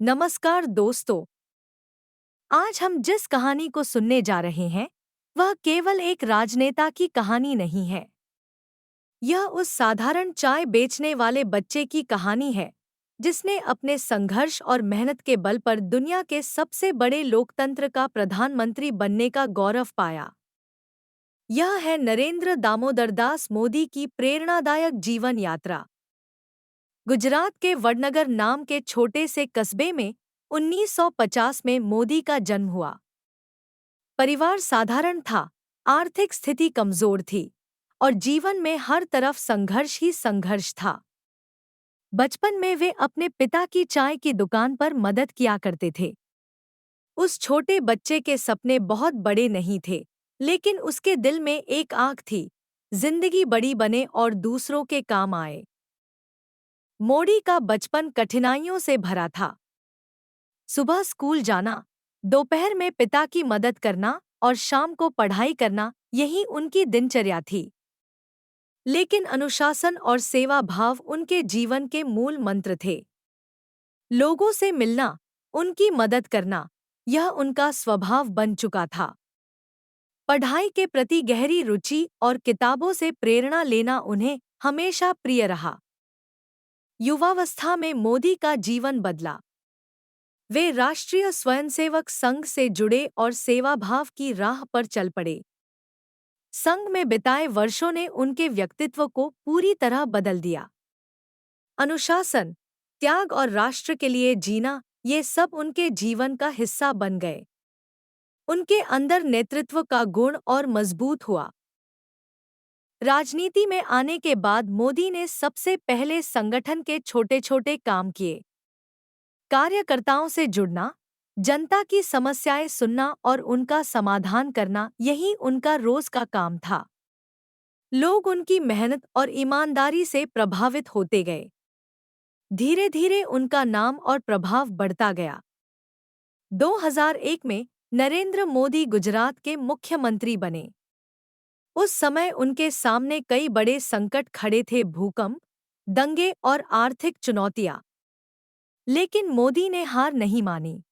नमस्कार दोस्तों। आज हम जिस कहानी को सुनने जा रहे हैं वह केवल एक राजनेता की कहानी नहीं है। यह उस साधारण चाय बेचने वाले बच्चे की कहानी है जिसने अपने संघर्ष और मेहनत के बल पर दुनिया के सबसे बड़े लोकतंत्र का प्रधानमंत्री बनने का गौरव पाया। यह है नरेंद्र दामोदर दास मोदी की प्रेरणादायक जीवन यात्रा। गुजरात के वडनगर नाम के छोटे से कस्बे में 1950 में मोदी का जन्म हुआ। परिवार साधारण था, आर्थिक स्थिति कमजोर थी और जीवन में हर तरफ संघर्ष ही संघर्ष था। बचपन में वे अपने पिता की चाय की दुकान पर मदद किया करते थे। उस छोटे बच्चे के सपने बहुत बड़े नहीं थे, लेकिन उसके दिल में एक आग थी, जिंदगी बड़ी बने और दूसरों के काम आए। मोदी का बचपन कठिनाइयों से भरा था। सुबह स्कूल जाना, दोपहर में पिता की मदद करना और शाम को पढ़ाई करना, यही उनकी दिनचर्या थी। लेकिन अनुशासन और सेवा भाव उनके जीवन के मूल मंत्र थे। लोगों से मिलना, उनकी मदद करना, यह उनका स्वभाव बन चुका था। पढ़ाई के प्रति गहरी रुचि और किताबों से प्रेरणा लेना उन्हें हमेशा प्रिय रहा। युवावस्था में मोदी का जीवन बदला। वे राष्ट्रीय स्वयंसेवक संघ से जुड़े और सेवाभाव की राह पर चल पड़े। संघ में बिताए वर्षों ने उनके व्यक्तित्व को पूरी तरह बदल दिया। अनुशासन, त्याग और राष्ट्र के लिए जीना, ये सब उनके जीवन का हिस्सा बन गए। उनके अंदर नेतृत्व का गुण और मजबूत हुआ। राजनीति में आने के बाद मोदी ने सबसे पहले संगठन के छोटे-छोटे काम किए। कार्यकर्ताओं से जुड़ना, जनता की समस्याएं सुनना और उनका समाधान करना, यही उनका रोज का काम था। लोग उनकी मेहनत और ईमानदारी से प्रभावित होते गए। धीरे धीरे उनका नाम और प्रभाव बढ़ता गया। 2001 में नरेंद्र मोदी गुजरात के मुख्यमंत्री बने। उस समय उनके सामने कई बड़े संकट खड़े थे, भूकंप, दंगे और आर्थिक चुनौतियां। लेकिन मोदी ने हार नहीं मानी।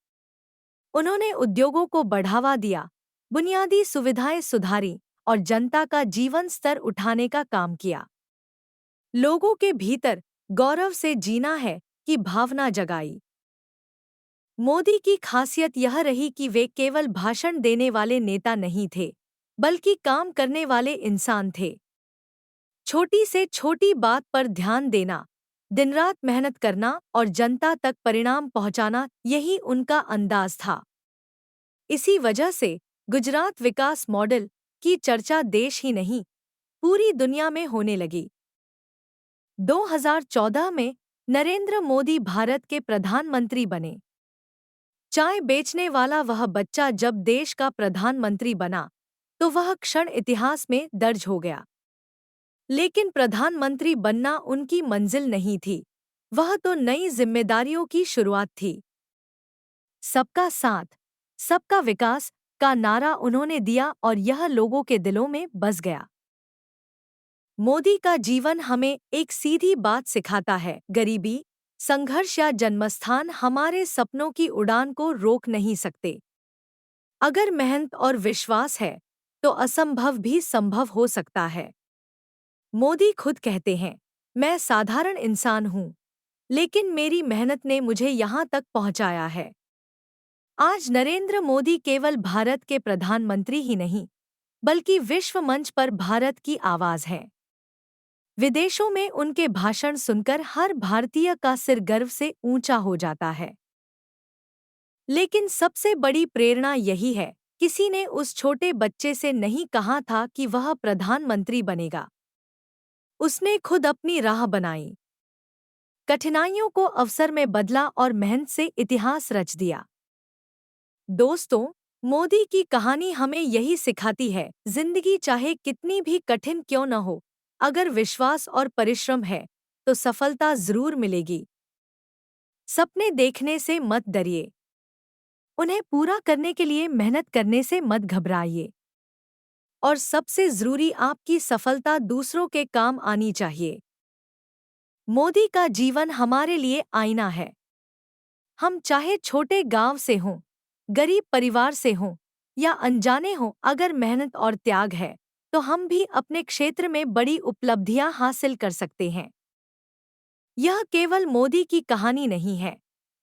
उन्होंने उद्योगों को बढ़ावा दिया, बुनियादी सुविधाएं सुधारी और जनता का जीवन स्तर उठाने का काम किया। लोगों के भीतर गौरव से जीना है की भावना जगाई। मोदी की खासियत यह रही कि वे केवल भाषण देने वाले नेता नहीं थे, बल्कि काम करने वाले इंसान थे। छोटी से छोटी बात पर ध्यान देना, दिन-रात मेहनत करना और जनता तक परिणाम पहुंचाना, यही उनका अंदाज था। इसी वजह से गुजरात विकास मॉडल की चर्चा देश ही नहीं, पूरी दुनिया में होने लगी। 2014 में नरेंद्र मोदी भारत के प्रधानमंत्री बने। चाय बेचने वाला वह बच्चा जब देश का प्रधानमंत्री बना, तो वह क्षण इतिहास में दर्ज हो गया। लेकिन प्रधानमंत्री बनना उनकी मंजिल नहीं थी, वह तो नई जिम्मेदारियों की शुरुआत थी। सबका साथ, सबका विकास का नारा उन्होंने दिया और यह लोगों के दिलों में बस गया। मोदी का जीवन हमें एक सीधी बात सिखाता है, गरीबी, संघर्ष या जन्मस्थान हमारे सपनों की उड़ान को रोक नहीं सकते। अगर मेहनत और विश्वास है, तो असंभव भी संभव हो सकता है। मोदी खुद कहते हैं, मैं साधारण इंसान हूँ, लेकिन मेरी मेहनत ने मुझे यहाँ तक पहुँचाया है। आज नरेंद्र मोदी केवल भारत के प्रधानमंत्री ही नहीं, बल्कि विश्व मंच पर भारत की आवाज है। विदेशों में उनके भाषण सुनकर हर भारतीय का सिर गर्व से ऊंचा हो जाता है। लेकिन सबसे बड़ी प्रेरणा यही है, किसी ने उस छोटे बच्चे से नहीं कहा था कि वह प्रधानमंत्री बनेगा। उसने खुद अपनी राह बनाई, कठिनाइयों को अवसर में बदला और मेहनत से इतिहास रच दिया। दोस्तों, मोदी की कहानी हमें यही सिखाती है, जिंदगी चाहे कितनी भी कठिन क्यों न हो, अगर विश्वास और परिश्रम है, तो सफलता जरूर मिलेगी। सपने देखने से मत डरिए, उन्हें पूरा करने के लिए मेहनत करने से मत घबराइए। और सबसे जरूरी, आपकी सफलता दूसरों के काम आनी चाहिए। मोदी का जीवन हमारे लिए आईना है। हम चाहे छोटे गांव से हों, गरीब परिवार से हों या अनजाने हों, अगर मेहनत और त्याग है तो हम भी अपने क्षेत्र में बड़ी उपलब्धियां हासिल कर सकते हैं। यह केवल मोदी की कहानी नहीं है,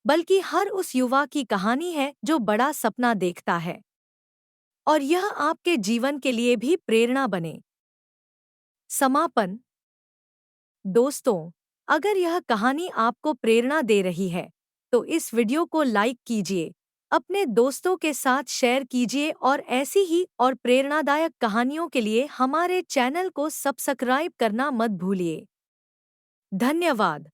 बल्कि हर उस युवा की कहानी है जो बड़ा सपना देखता है, और यह आपके जीवन के लिए भी प्रेरणा बने। समापन। दोस्तों, अगर यह कहानी आपको प्रेरणा दे रही है तो इस वीडियो को लाइक कीजिए, अपने दोस्तों के साथ शेयर कीजिए और ऐसी ही और प्रेरणादायक कहानियों के लिए हमारे चैनल को सब्सक्राइब करना मत भूलिए। धन्यवाद।